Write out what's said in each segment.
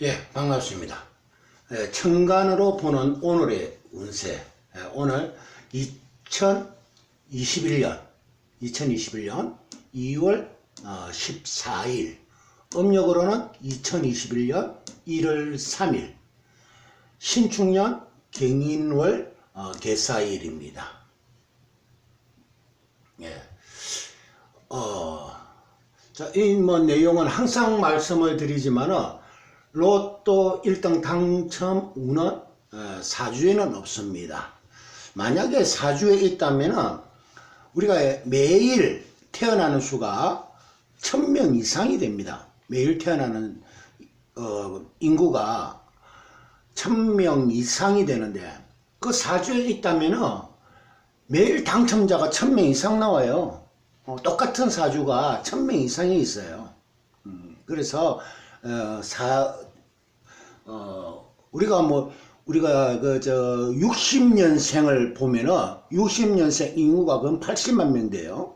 예, 반갑습니다. 천간으로 보는 오늘의 운세. 오늘 2021년 2월 14일, 음력으로는 2021년 1월 3일, 신축년 경인월 개사일입니다. 예. 자, 이 내용은 항상 말씀을 드리지만은 로또 1등 당첨 운은 사주에는 없습니다. 만약에 사주에 있다면 우리가 매일 태어나는 수가 1000명 이상이 됩니다. 매일 태어나는 인구가 1000명 이상이 되는데, 그 사주에 있다면 매일 당첨자가 1000명 이상 나와요. 똑같은 사주가 1000명 이상이 있어요. 그래서 우리가 60년생을 보면은 60년생 인구가 그럼 80만 명 돼요.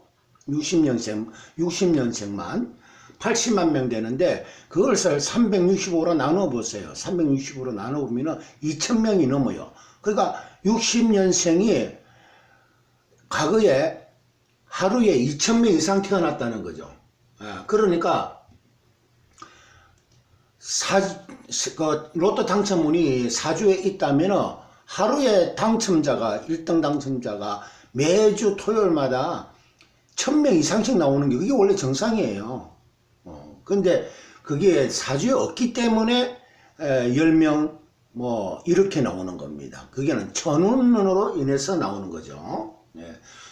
60년생만 80만 명 되는데, 그것을 365로 나눠 보세요. 365로 나눠 보면은 2000명이 넘어요. 그러니까 60년생이 과거에 하루에 2000명 이상 태어났다는 거죠. 그러니까 로또 당첨운이 사주에 있다면 하루에 당첨자가 1등 당첨자가 매주 토요일마다 1000명 이상씩 나오는 게 그게 원래 정상이에요. 근데 그게 사주에 없기 때문에 10명 이렇게 나오는 겁니다. 그게는 천운으로 인해서 나오는 거죠.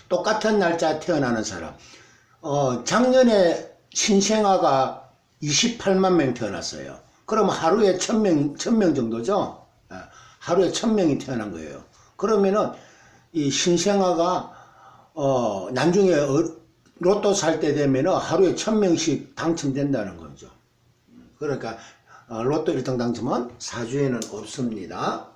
똑같은 날짜 태어나는 사람, 작년에 신생아가 28만 명 태어났어요. 그러면 하루에 1000명 정도죠. 하루에 1000명이 태어난 거예요. 그러면은 이 신생아가 나중에 로또 살 때 되면은 하루에 1000명씩 당첨된다는 거죠. 그러니까 로또 1등 당첨은 사주에는 없습니다.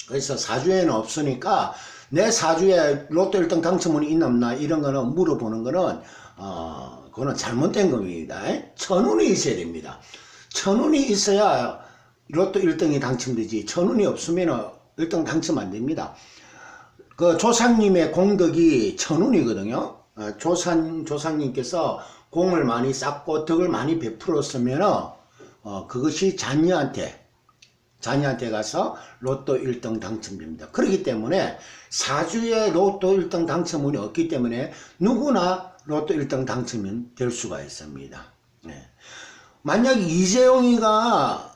그래서 사주에는 없으니까 내 사주에 로또 1등 당첨운이 있나 없나 이런 거는 물어보는 거는 그거는 잘못된 겁니다. 천운이 있어야 됩니다. 천운이 있어야 로또 1등이 당첨되지, 천운이 없으면 1등 당첨 안 됩니다. 그 조상님의 공덕이 천운이거든요. 조상님께서 공을 많이 쌓고 덕을 많이 베풀었으면 그것이 자녀한테 가서 로또 1등 당첨됩니다. 그렇기 때문에 사주에 로또 1등 당첨운이 없기 때문에 누구나 로또 1등 당첨이 될 수가 있습니다. 만약 이재용이가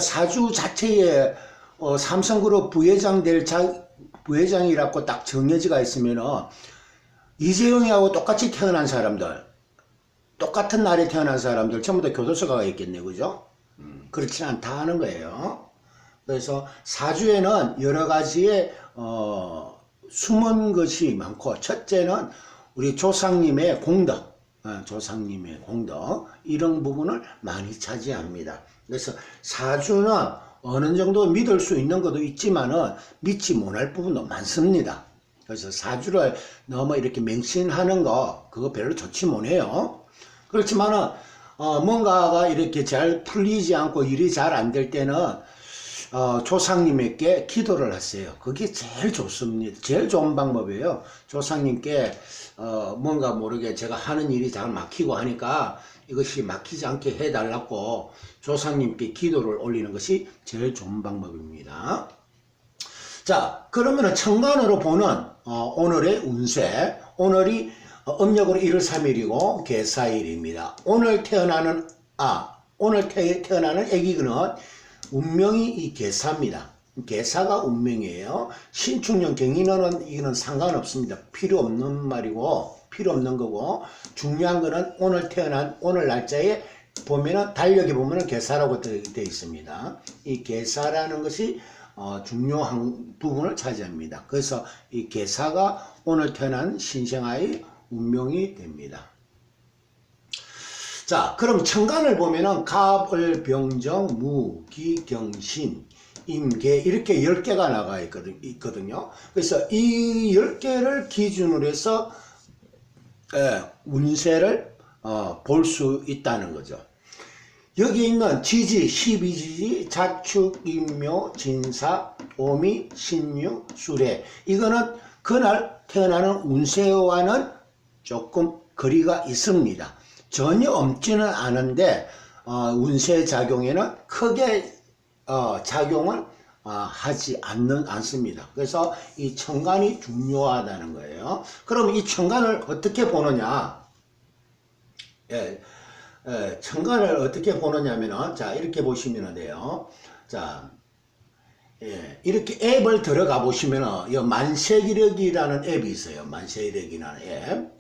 사주 자체에 삼성그룹 부회장이라고 딱 정해지가 있으면 이재용이하고 똑같이 태어난 사람들, 똑같은 날에 태어난 사람들 전부 다 교도소 가 있겠네, 그죠? 그렇지 않다 하는 거예요. 그래서 사주에는 여러 가지의 숨은 것이 많고, 첫째는 우리 조상님의 공덕, 이런 부분을 많이 차지합니다. 그래서 사주는 어느 정도 믿을 수 있는 것도 있지만은 믿지 못할 부분도 많습니다. 그래서 사주를 너무 이렇게 맹신하는 거, 그거 별로 좋지 못해요. 그렇지만은 뭔가가 이렇게 잘 풀리지 않고 일이 잘 안 될 때는 조상님에게 기도를 하세요. 그게 제일 좋습니다. 제일 좋은 방법이에요. 조상님께 뭔가 모르게 제가 하는 일이 잘 막히고 하니까 이것이 막히지 않게 해달라고 조상님께 기도를 올리는 것이 제일 좋은 방법입니다. 자, 그러면 천간으로 보는 오늘의 운세, 오늘이 음력으로 1월 3일이고 개사일입니다. 오늘 태어나는 애기는 운명이 이 개사입니다. 개사가 운명이에요. 신축년 경인월은 이거는 상관없습니다. 필요 없는 말이고, 필요 없는 거고, 중요한 거는 오늘 태어난 오늘 날짜에 보면은 달력에 보면은 개사라고 되어 있습니다. 이 개사라는 것이 중요한 부분을 차지합니다. 그래서 이 개사가 오늘 태어난 신생아의 운명이 됩니다. 자, 그럼 천간을 보면은 갑을, 병정, 무, 기, 경신, 임계 이렇게 10개가 나가 있거든요. 그래서 이 10개를 기준으로 해서 운세를 볼 수 있다는 거죠. 여기 있는 지지, 12지지, 자축, 인묘, 진사, 오미, 신유, 수레. 이거는 그날 태어나는 운세와는 조금 거리가 있습니다. 전혀 없지는 않은데 운세 작용에는 크게 작용을 하지 않습니다. 그래서 이 천간이 중요하다는 거예요. 그럼 이 천간을 어떻게 보느냐? 천간을 어떻게 보느냐면은, 자, 이렇게 보시면 돼요. 자, 이렇게 앱을 들어가 보시면은, 이 만세기력이라는 앱이 있어요. 만세기력이라는 앱.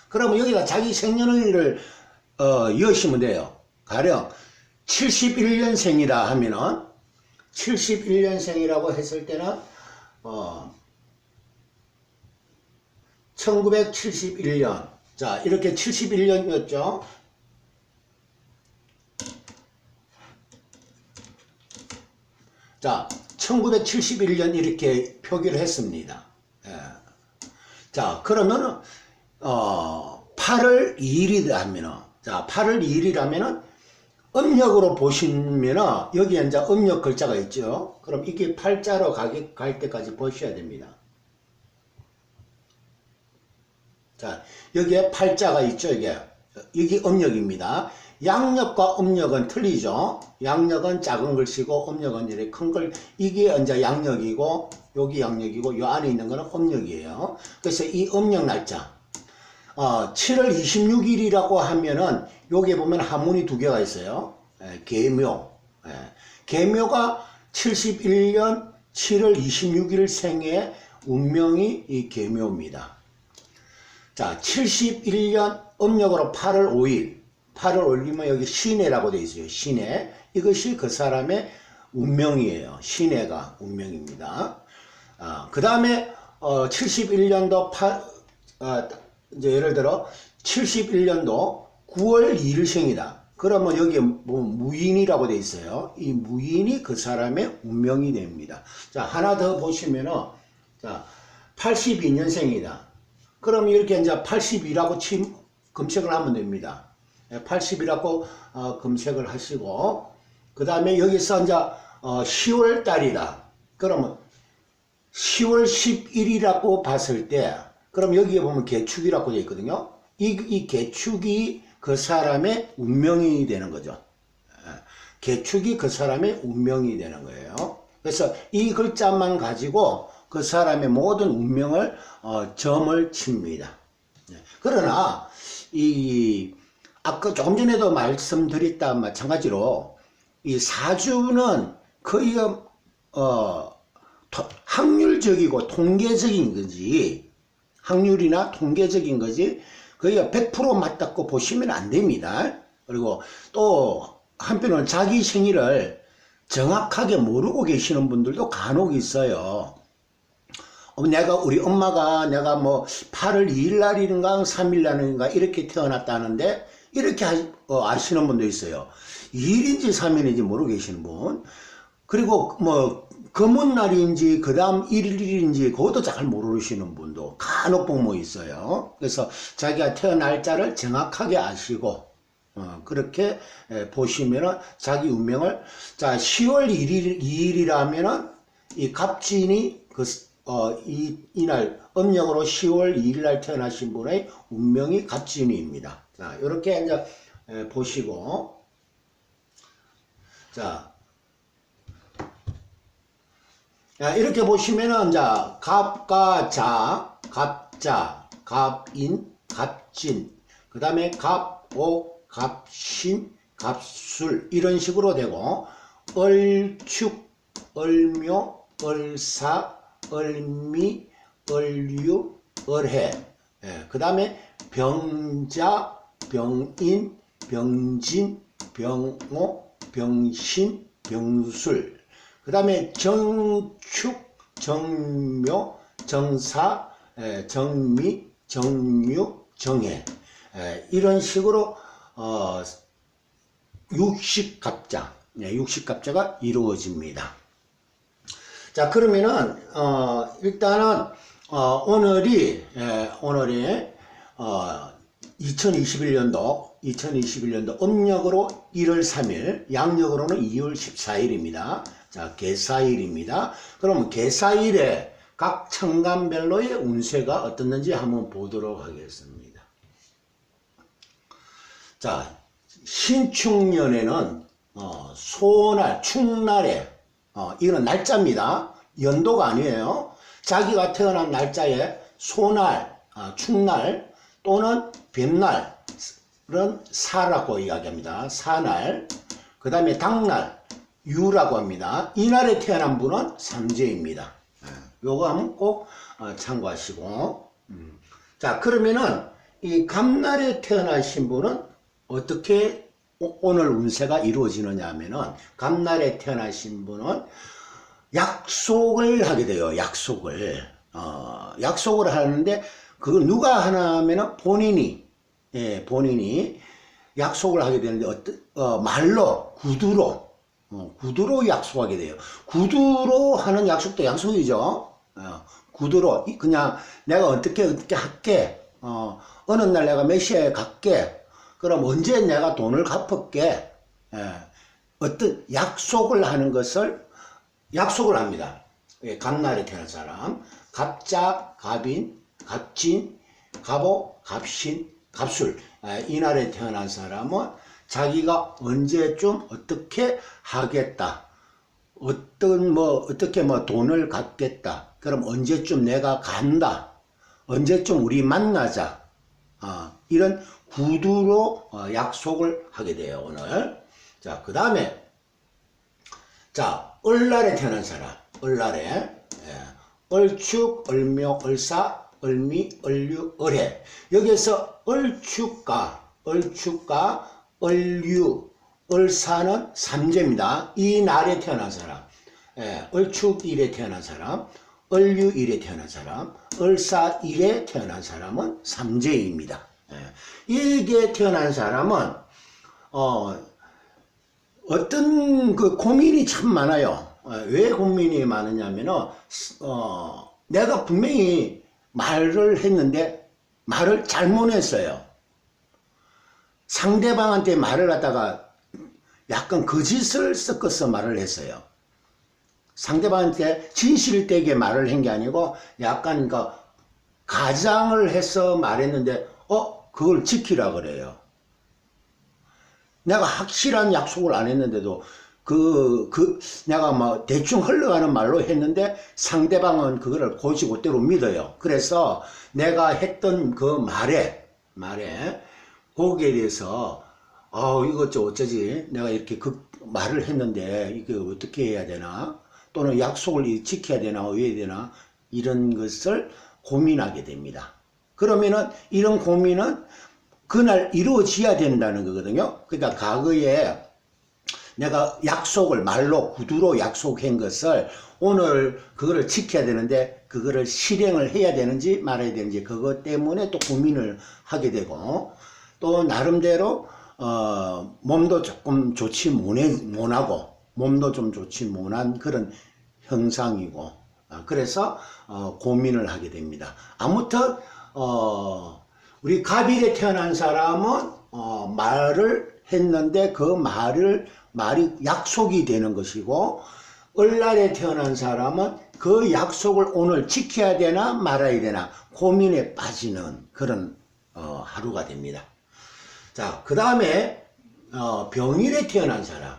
그러면 여기다 자기 생년월일을, 여시면 돼요. 가령, 71년생이라 하면은, 71년생이라고 했을 때는, 1971년. 자, 이렇게 71년이었죠. 자, 1971년 이렇게 표기를 했습니다. 자, 그러면은, 8월 2일이라면은, 자, 8월 2일이라면은, 음력으로 보시면은, 여기에 이제 음력 글자가 있죠. 그럼 이게 팔자로 갈 때까지 보셔야 됩니다. 자, 여기에 팔자가 있죠, 이게. 이게 음력입니다. 양력과 음력은 틀리죠. 양력은 작은 글씨고 음력은 이렇게 큰 글. 이게 이제 양력이고 여기 양력이고 요 안에 있는 거는 음력이에요. 그래서 이 음력 날짜 7월 26일이라고 하면은 여기에 보면 한문이 두 개가 있어요. 계묘. 계묘가 71년 7월 26일 생의 운명이 이 계묘입니다. 자, 71년 음력으로 8월 5일. 8월 5일이면 여기 신해라고 되어 있어요. 신해. 이것이 그 사람의 운명이에요. 신해가 운명입니다. 그 다음에 71년도 이제 예를 들어 71년도 9월 2일 생이다. 그러면 여기에 뭐 무인이라고 되어 있어요. 이 무인이 그 사람의 운명이 됩니다. 자, 하나 더 보시면은, 자, 82년생이다. 그럼 이렇게 이제 80이라고 검색을 하면 됩니다. 80이라고 검색을 하시고, 그 다음에 여기서 이제 10월 달이다. 그러면 10월 10일이라고 봤을 때, 그럼 여기에 보면 개축이라고 되어 있거든요. 이 개축이 그 사람의 운명이 되는 거죠. 개축이 그 사람의 운명이 되는 거예요. 그래서 이 글자만 가지고 그 사람의 모든 운명을 점을 칩니다. 그러나 아까 조금 전에도 말씀드렸다 마찬가지로 이 사주는 거의 확률적이고 통계적인 거지, 확률이나 통계적인 거지 거의 100% 맞다고 보시면 안 됩니다. 그리고 또 한편으로는 자기 생일을 정확하게 모르고 계시는 분들도 간혹 있어요. 우리 엄마가 내가 뭐 8월 2일 날인가 3일 날인가 이렇게 태어났다는데 이렇게 아시는 분도 있어요. 2일인지 3일인지 모르고 계시는 분. 그리고 뭐 검은 날인지 그 다음 1일인지 그것도 잘 모르시는 분도 간혹 보면 있어요. 그래서 자기가 태어날 날짜를 정확하게 아시고 그렇게 보시면은 자기 운명을, 자, 10월 2일이라면은 이 갑진이 이날 음력으로 10월 2일 날 태어나신 분의 운명이 갑진이입니다. 자, 이렇게 이제 보시고, 자, 이렇게 보시면은, 자, 갑과 자, 갑자, 갑인, 갑진, 그 다음에 갑옥, 갑신, 갑술, 이런 식으로 되고, 얼축, 얼묘, 얼사, 얼미, 얼유, 얼해, 그 다음에 병자, 병인, 병진, 병오, 병신, 병술, 그 다음에 정축, 정묘, 정사, 정미, 정유, 정해, 이런 식으로 60갑자가 이루어집니다. 자, 그러면은 일단은 오늘이 2021년도 2021년도 음력으로 1월 3일, 양력으로는 2월 14일입니다. 자, 개사일입니다. 그럼 개사일에 각 천간별로의 운세가 어떻는지 한번 보도록 하겠습니다. 자, 신축년에는 소날, 축날에 이건 날짜입니다. 연도가 아니에요. 자기가 태어난 날짜에 소날, 축날 또는 뱀날은 사라고 이야기합니다. 사날, 그 다음에 당날, 유라고 합니다. 이날에 태어난 분은 삼재입니다. 요거 한번 꼭 참고하시고. 자, 그러면은 이 갑날에 태어나신 분은 어떻게 오늘 운세가 이루어지느냐 하면은, 갑날에 태어나신 분은 약속을 하게 돼요. 약속을 하는데, 그걸 누가 하나 하면은 본인이 약속을 하게 되는데, 말로, 구두로 약속하게 돼요. 구두로 하는 약속도 약속이죠. 구두로, 그냥 내가 어떻게 할게, 어느 날 내가 몇 시에 갈게, 그럼 언제 내가 돈을 갚을게, 어떤 약속을 하는 것을 약속을 합니다. 갑날에 태어난 사람, 갑자, 갑인, 갑진, 갑오, 갑신, 갑술, 이날에 태어난 사람은 자기가 언제쯤 어떻게 하겠다, 어떻게 돈을 갚겠다, 그럼 언제쯤 내가 간다, 언제쯤 우리 만나자, 이런 구두로 약속을 하게 돼요, 오늘. 자, 그 다음에, 자, 을날에 태어난 사람, 을날에, 을축, 을묘, 을사, 을미, 을류, 을해. 여기에서 을축과, 을류, 을사는 삼재입니다. 이 날에 태어난 사람, 을축일에 태어난 사람, 을류일에 태어난 사람, 을사일에 태어난 사람은 삼재입니다. 이게 태어난 사람은 어떤 그 고민이 참 많아요. 왜 고민이 많으냐면은 내가 분명히 말을 했는데 말을 잘못했어요. 상대방한테 말을 갖다가 약간 거짓을 섞어서 말을 했어요. 상대방한테 진실되게 말을 한 게 아니고 약간 그 가장을 해서 말했는데 그걸 지키라 그래요. 내가 확실한 약속을 안 했는데도 내가 대충 흘러가는 말로 했는데 상대방은 그거를 곧이곧대로 믿어요. 그래서 내가 했던 그 말에 거기에 대해서 이거 어쩌지, 내가 이렇게 말을 했는데 이게 어떻게 해야 되나, 또는 약속을 지켜야 되나, 어해야 되나, 이런 것을 고민하게 됩니다. 그러면은 이런 고민은 그날 이루어져야 된다는 거거든요. 그러니까 과거에 내가 약속을 말로, 구두로 약속한 것을 오늘 그거를 지켜야 되는데 그거를 실행을 해야 되는지 말아야 되는지, 그것 때문에 또 고민을 하게 되고, 또 나름대로 몸도 조금 좋지 못하고, 몸도 좀 좋지 못한 그런 형상이고, 그래서 고민을 하게 됩니다. 아무튼 우리 갑일에 태어난 사람은 말을 했는데 그 말이 약속이 되는 것이고, 을날에 태어난 사람은 그 약속을 오늘 지켜야 되나 말아야 되나 고민에 빠지는 그런 하루가 됩니다. 자, 그 다음에 병일에 태어난 사람,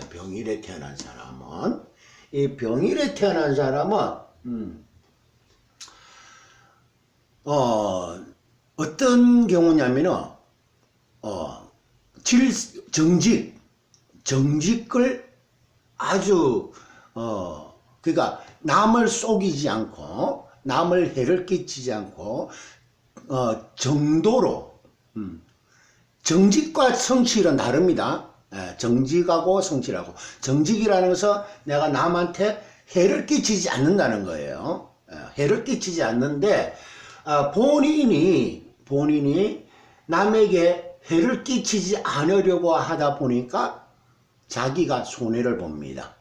병일에 태어난 사람은, 이 병일에 태어난 사람은 어떤 경우냐면은 정직을 아주 그러니까 남을 속이지 않고, 남을 해를 끼치지 않고, 정도로, 정직과 성실은 다릅니다. 정직하고 성실하고, 정직이라는 것은 내가 남한테 해를 끼치지 않는다는 거예요. 해를 끼치지 않는데, 본인이 남에게 해를 끼치지 않으려고 하다 보니까 자기가 손해를 봅니다.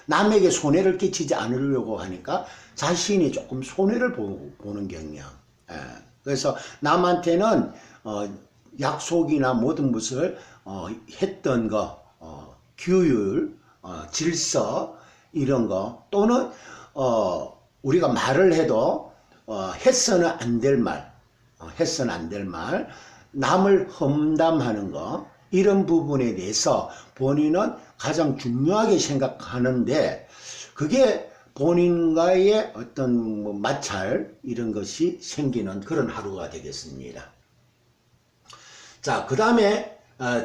남에게 손해를 끼치지 않으려고 하니까 자신이 조금 손해를 보는 경향. 그래서 남한테는 약속이나 모든 것을 했던 거, 규율, 질서 이런 거 또는 우리가 말을 해도 해서는 안 될 말, 해서는 안 될 말, 남을 험담하는 거 이런 부분에 대해서 본인은 가장 중요하게 생각하는데 그게 본인과의 어떤 뭐 마찰 이런 것이 생기는 그런 하루가 되겠습니다. 자, 그 다음에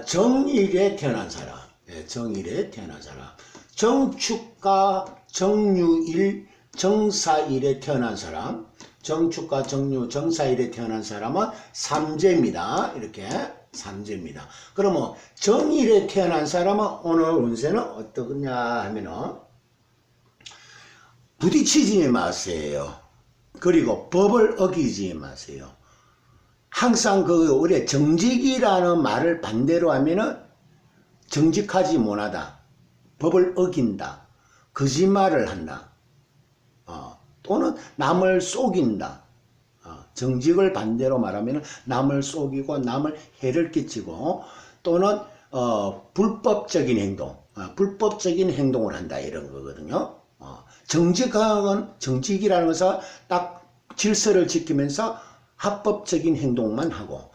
정일에 태어난 사람, 정일에 태어난 사람, 정축과 정유일, 정사일에 태어난 사람, 정축과 정유, 정사일에 태어난 사람은 삼재입니다. 이렇게 삼재입니다. 그러면 정일에 태어난 사람은 오늘 운세는 어떠냐 하면은 부딪히지 마세요. 그리고 법을 어기지 마세요. 항상 우리 정직이라는 말을 반대로 하면은 정직하지 못하다, 법을 어긴다, 거짓말을 한다, 또는 남을 속인다. 정직을 반대로 말하면 남을 속이고 남을 해를 끼치고 또는 불법적인 행동, 불법적인 행동을 한다 이런 거거든요. 정직이라는 것은 딱 질서를 지키면서 합법적인 행동만 하고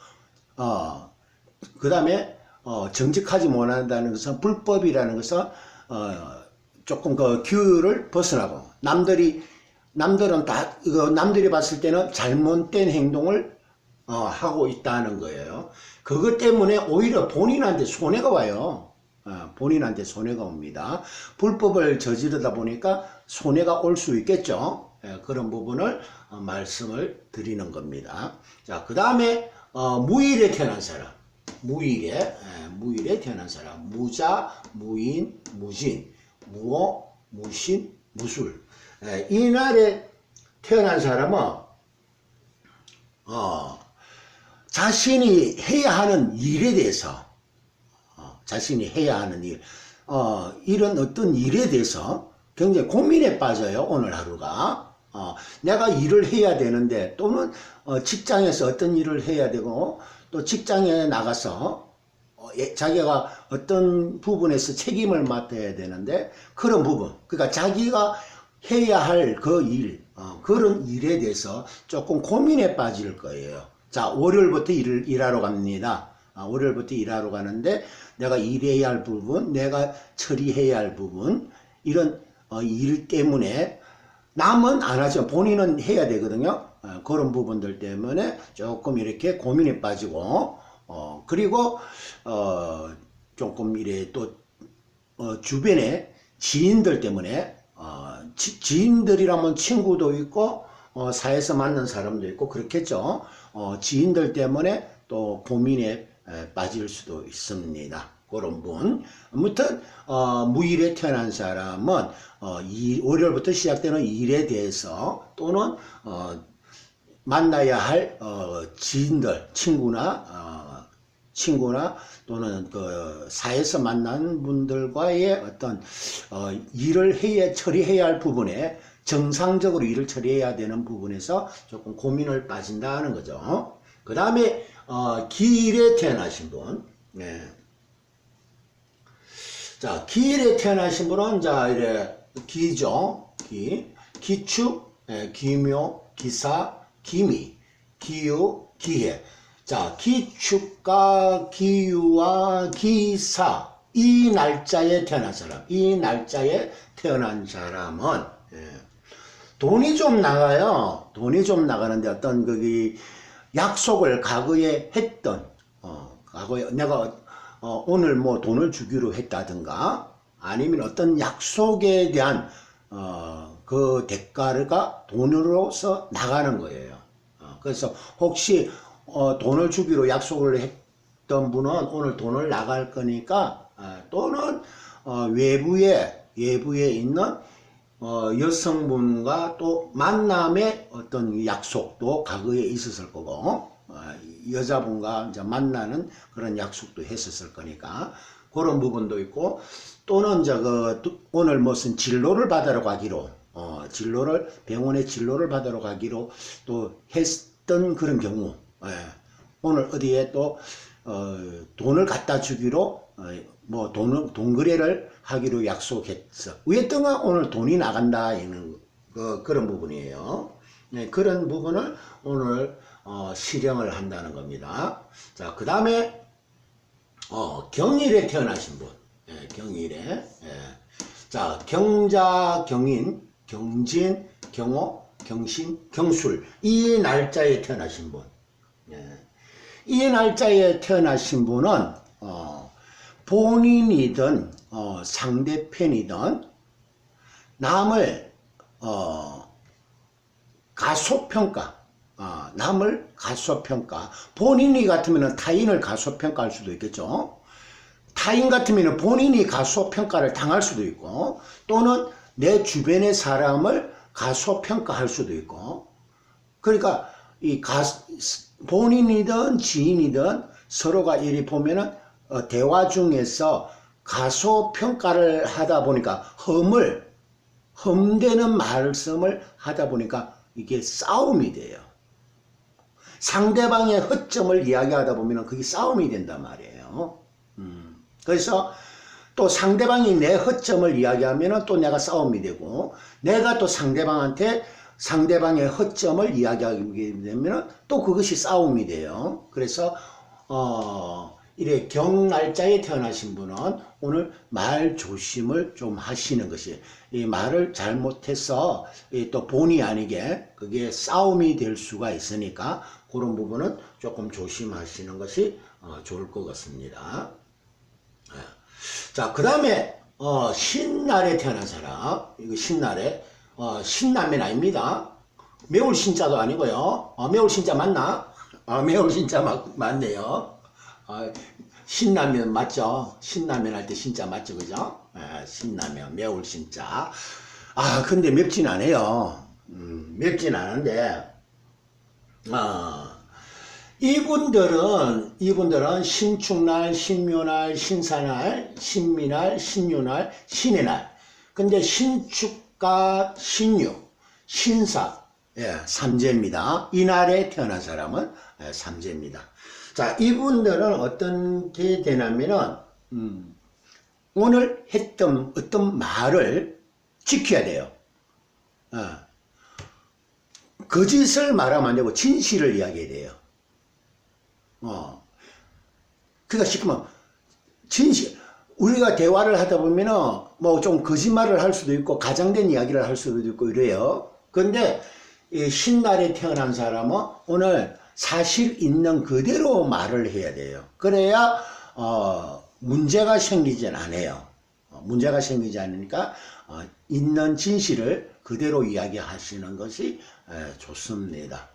그 다음에 정직하지 못한다는 것은 불법이라는 것은 조금 그 규율을 벗어나고 남들은 다 남들이 봤을 때는 잘못된 행동을 하고 있다는 거예요. 그것 때문에 오히려 본인한테 손해가 와요. 본인한테 손해가 옵니다. 불법을 저지르다 보니까 손해가 올 수 있겠죠. 그런 부분을 말씀을 드리는 겁니다. 자, 그 다음에 무일에 태어난 사람, 무일에 태어난 사람, 무자, 무인, 무진, 무오, 무신, 무술. 이날에 태어난 사람은 자신이 해야 하는 일에 대해서 자신이 해야 하는 일, 이런 어떤 일에 대해서 굉장히 고민에 빠져요. 오늘 하루가. 내가 일을 해야 되는데 또는 직장에서 어떤 일을 해야 되고 또 직장에 나가서 자기가 어떤 부분에서 책임을 맡아야 되는데 그런 부분, 그러니까 자기가 해야 할 그 일, 그런 일에 대해서 조금 고민에 빠질 거예요. 자, 월요일부터 일하러 갑니다. 월요일부터 일하러 가는데 내가 일해야 할 부분, 내가 처리해야 할 부분, 이런 일 때문에 남은 안 하지만 본인은 해야 되거든요. 그런 부분들 때문에 조금 이렇게 고민에 빠지고 그리고 조금 이래 또 주변에 지인들 때문에 지인들이라면 친구도 있고 사회에서 만난 사람도 있고 그렇겠죠. 지인들 때문에 또 고민에 빠질 수도 있습니다. 그런 분. 아무튼 무일에 태어난 사람은 월요일부터 시작되는 일에 대해서 또는 만나야 할 지인들, 친구나 또는 그 사회에서 만난 분들과의 어떤 일을 처리해야 할 부분에 정상적으로 일을 처리해야 되는 부분에서 조금 고민을 빠진다는 거죠. 그 다음에 기일에 태어나신 분, 네. 자, 기일에 태어나신 분은 자 이래 기죠, 기축, 기묘, 기사, 기미, 기유, 기해. 자, 기축과 기유와 기사, 이 날짜에 태어난 사람, 이 날짜에 태어난 사람은 돈이 좀 나가요. 돈이 좀 나가는데 어떤 약속을 과거에 했던 과거에 내가 오늘 뭐 돈을 주기로 했다든가 아니면 어떤 약속에 대한 그 대가가 돈으로서 나가는 거예요. 그래서 혹시 돈을 주기로 약속을 했던 분은 오늘 돈을 나갈 거니까 또는 외부에 있는 여성분과 또 만남의 어떤 약속도 과거에 있었을 거고 여자분과 이제 만나는 그런 약속도 했었을 거니까 그런 부분도 있고 또는 이제 오늘 무슨 진료를 받으러 가기로 병원에 진료를 받으러 가기로 또 했던 그런 경우 오늘 어디에 또 돈을 갖다 주기로 뭐 돈 거래를 하기로 약속했어. 위에다가 오늘 돈이 나간다 이런 그런 부분이에요. 네, 그런 부분을 오늘 실행을 한다는 겁니다. 자, 그 다음에 경일에 태어나신 분, 예, 경일에, 예. 자, 경자, 경인, 경진, 경호, 경신, 경술 이 날짜에 태어나신 분, 예. 이 날짜에 태어나신 분은 본인이든 상대편이든 남을 가소평가, 남을 가소평가, 본인이 같으면 타인을 가소평가할 수도 있겠죠. 타인 같으면 본인이 가소평가를 당할 수도 있고, 또는 내 주변의 사람을 가소평가할 수도 있고, 그러니까 본인이든 지인이든 서로가 이리 보면은 대화 중에서 가소평가를 하다 보니까 험되는 말씀을 하다 보니까 이게 싸움이 돼요. 상대방의 허점을 이야기하다 보면 그게 싸움이 된단 말이에요. 그래서 또 상대방이 내 허점을 이야기하면 또 내가 싸움이 되고, 내가 또 상대방한테 상대방의 허점을 이야기하게 되면 또 그것이 싸움이 돼요. 그래서 이래 경날짜에 태어나신 분은 오늘 말 조심을 좀 하시는 것이, 이 말을 잘못해서 또 본의 아니게 그게 싸움이 될 수가 있으니까 그런 부분은 조금 조심하시는 것이 좋을 것 같습니다. 자, 그 다음에 신날에 태어난 사람, 이거 신날에 신라면 아닙니다. 매울 신자도 아니고요. 매울 신자 맞나? 매울 신자 맞네요. 신라면 맞죠? 신라면 할 때 신자 맞죠? 그죠? 신라면, 매울 신자. 근데 맵진 않아요. 맵진 않은데, 이분들은 신축날, 신묘날, 신사날, 신미날, 신유날, 신의 날. 근데 신축과 신유, 신사, 삼재입니다. 이날에 태어난 사람은 삼재입니다. 자, 이분들은 어떻게 되냐면은, 오늘 했던 어떤 말을 지켜야 돼요. 거짓을 말하면 안 되고, 진실을 이야기해야 돼요. 그러니까 시키면, 우리가 대화를 하다 보면은, 뭐 좀 거짓말을 할 수도 있고, 가장된 이야기를 할 수도 있고, 이래요. 근데, 이 신날에 태어난 사람은 오늘 사실 있는 그대로 말을 해야 돼요. 그래야 문제가 생기진 않아요. 문제가 생기지 않으니까 있는 진실을 그대로 이야기하시는 것이 좋습니다.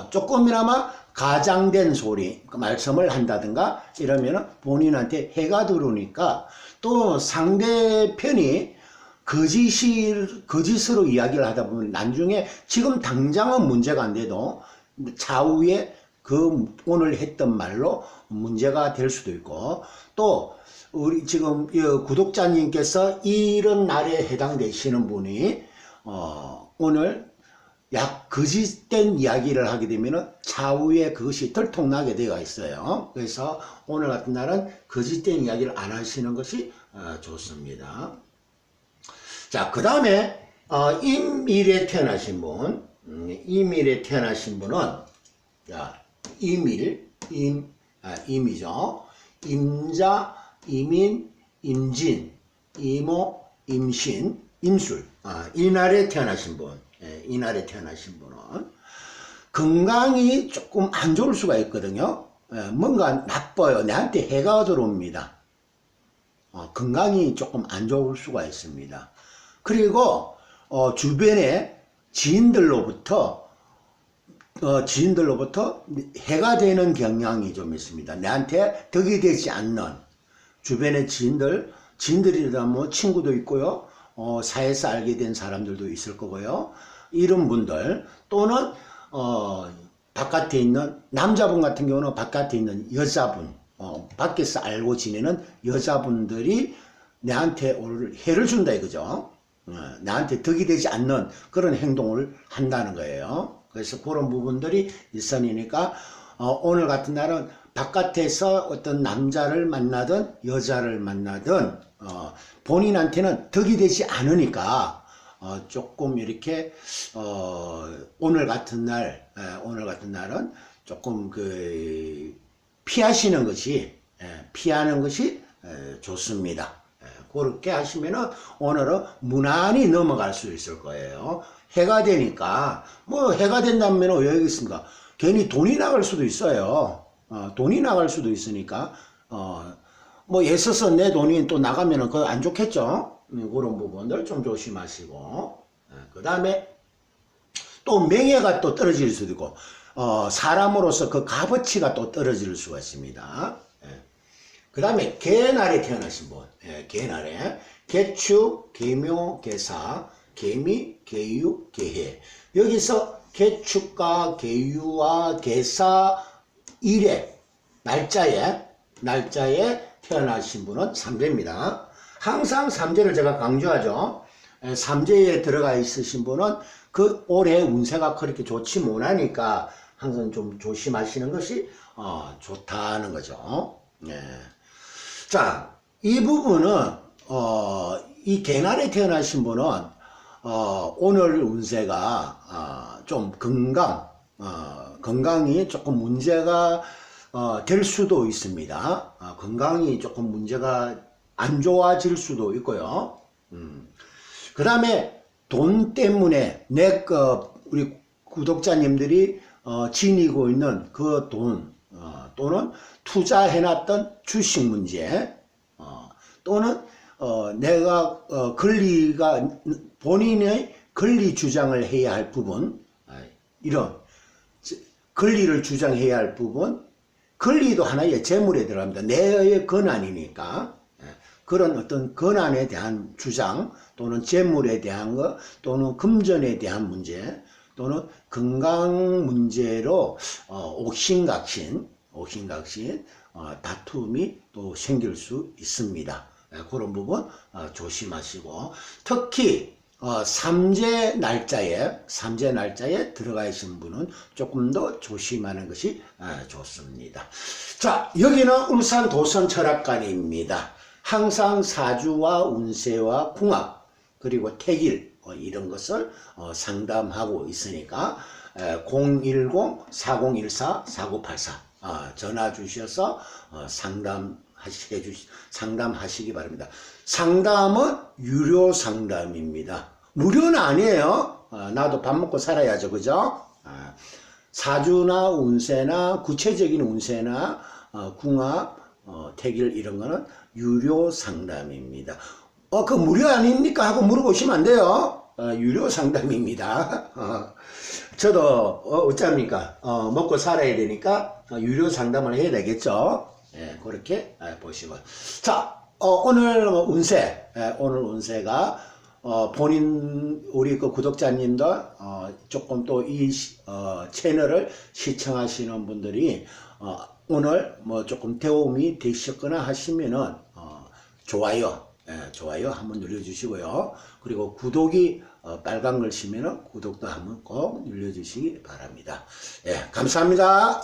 조금이나마 가장된 소리, 말씀을 한다든가 이러면 본인한테 해가 들어오니까, 또 상대편이 거짓으로 이야기를 하다 보면 나중에 지금 당장은 문제가 안 돼도 차후에 그 오늘 했던 말로 문제가 될 수도 있고, 또 우리 지금 구독자님께서 이런 날에 해당되시는 분이 오늘 거짓된 이야기를 하게 되면 차후에 그것이 들통나게 되어 있어요. 그래서 오늘 같은 날은 거짓된 이야기를 안 하시는 것이 좋습니다. 자, 그 다음에 임일에 태어나신 분, 임일에 태어나신 분은, 자, 임이죠. 임자, 임인, 임진, 임호, 임신, 임술. 이날에 태어나신 분, 이날에 태어나신 분은 건강이 조금 안 좋을 수가 있거든요. 뭔가 나빠요. 내한테 해가 들어옵니다. 건강이 조금 안 좋을 수가 있습니다. 그리고 주변에 지인들로부터 해가 되는 경향이 좀 있습니다. 내한테 덕이 되지 않는 주변의 지인들이라면 뭐 친구도 있고요, 사회에서 알게 된 사람들도 있을 거고요. 이런 분들, 또는 바깥에 있는 남자분 같은 경우는 바깥에 있는 여자분, 밖에서 알고 지내는 여자분들이 내한테 오늘 해를 준다 이거죠. 나한테 덕이 되지 않는 그런 행동을 한다는 거예요. 그래서 그런 부분들이 일선이니까 오늘 같은 날은 바깥에서 어떤 남자를 만나든 여자를 만나든 본인한테는 덕이 되지 않으니까 조금 이렇게 오늘 같은 날은 조금 피하시는 것이 좋습니다. 그렇게 하시면은 오늘은 무난히 넘어갈 수 있을 거예요. 해가 되니까 뭐 해가 된다면 왜 하겠습니까? 괜히 돈이 나갈 수도 있어요. 돈이 나갈 수도 있으니까 뭐 애써서 내 돈이 또 나가면은 그거 안 좋겠죠. 그런 부분들 좀 조심하시고 그 다음에 또 명예가 또 떨어질 수도 있고 사람으로서 그 값어치가 또 떨어질 수가 있습니다. 그 다음에 개날에 태어나신 분, 개날에 개축, 개묘, 개사, 개미, 개유, 개해. 여기서 개축과 개유와 개사 일에 날짜에 태어나신 분은 삼재입니다. 항상 삼재를 제가 강조하죠. 삼재에 들어가 있으신 분은 그 올해 운세가 그렇게 좋지 못하니까 항상 좀 조심하시는 것이 좋다는 거죠. 자, 이 부분은 이 개날에 태어나신 분은 오늘 운세가 좀 건강이 조금 문제가 될 수도 있습니다. 건강이 조금 문제가 안 좋아질 수도 있고요. 그 다음에 돈 때문에 우리 구독자님들이 지니고 있는 그 돈 또는 투자해놨던 주식 문제 또는 내가 본인의 권리 주장을 해야 할 부분 이런 권리를 주장해야 할 부분 권리도 하나의 재물에 들어갑니다. 내의 권한이니까 그런 어떤 권한에 대한 주장 또는 재물에 대한 것 또는 금전에 대한 문제 또는 건강 문제로 옥신각신 다툼이 또 생길 수 있습니다. 그런 부분 조심하시고 특히 삼재 날짜에 들어가 계신 분은 조금 더 조심하는 것이 좋습니다. 자, 여기는 울산 도선 철학관입니다. 항상 사주와 운세와 궁합 그리고 택일 이런 것을 상담하고 있으니까 010-4014-4984 전화 주셔서 상담하시기 바랍니다. 상담은 유료 상담입니다. 무료는 아니에요. 나도 밥 먹고 살아야죠. 그죠? 사주나 운세나 구체적인 운세나 궁합, 택일 이런 거는 유료 상담입니다. 그 무료 아닙니까? 하고 물어보시면 안 돼요. 유료 상담입니다. 저도 어쩝니까? 먹고 살아야 되니까 유료 상담을 해야 되겠죠. 그렇게 보시고. 자, 오늘 운세가 우리 그 구독자님들 조금 또 이 채널을 시청하시는 분들이 오늘 뭐 조금 도움이 되셨거나 하시면은 좋아요 한번 눌러주시고요. 그리고 구독이 빨간 걸 치면은 구독도 한번 꼭 눌러주시기 바랍니다. 감사합니다.